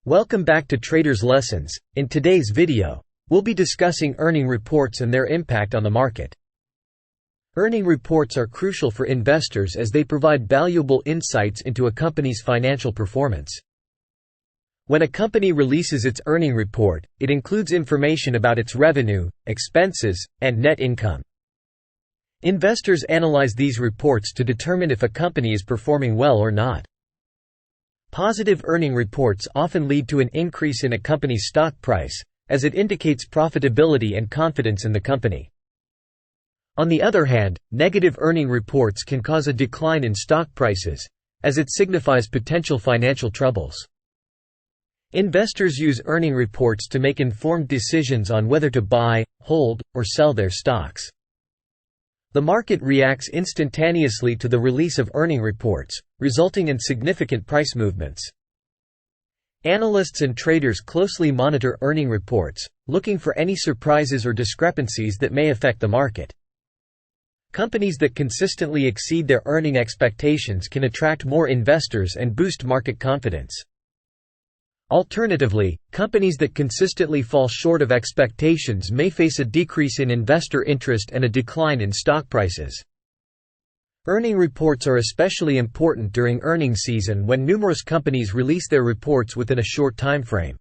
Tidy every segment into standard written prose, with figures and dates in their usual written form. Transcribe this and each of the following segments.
Welcome back to Traders Lessons. In today's video, we'll be discussing earning reports and their impact on the market. Earning reports are crucial for investors as they provide valuable insights into a company's financial performance. When a company releases its earning report, it includes information about its revenue, expenses, and net income. Investors analyze these reports to determine if a company is performing well or not. Positive earning reports often lead to an increase in a company's stock price, as it indicates profitability and confidence in the company. On the other hand, negative earning reports can cause a decline in stock prices, as it signifies potential financial troubles. Investors use earning reports to make informed decisions on whether to buy, hold, or sell their stocks. The market reacts instantaneously to the release of earning reports, resulting in significant price movements. Analysts and traders closely monitor earning reports, looking for any surprises or discrepancies that may affect the market. Companies that consistently exceed their earning expectations can attract more investors and boost market confidence. Alternatively, companies that consistently fall short of expectations may face a decrease in investor interest and a decline in stock prices. Earning reports are especially important during earnings season when numerous companies release their reports within a short time frame.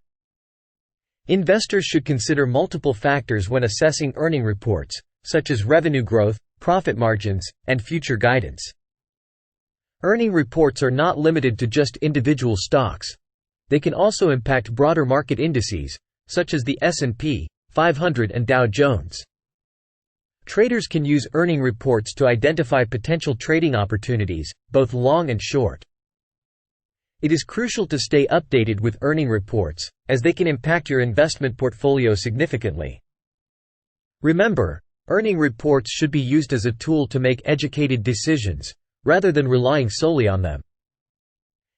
Investors should consider multiple factors when assessing earning reports, such as revenue growth, profit margins, and future guidance. Earning reports are not limited to just individual stocks. They can also impact broader market indices, such as the S&P 500 and Dow Jones. Traders can use earning reports to identify potential trading opportunities, both long and short. It is crucial to stay updated with earning reports, as they can impact your investment portfolio significantly. Remember, earning reports should be used as a tool to make educated decisions, rather than relying solely on them.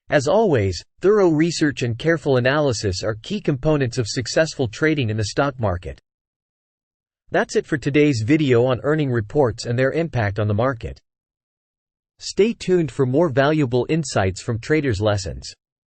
As always, thorough research and careful analysis are key components of successful trading in the stock market. That's it for today's video on earning reports and their impact on the market. Stay tuned for more valuable insights from Traders Lessons.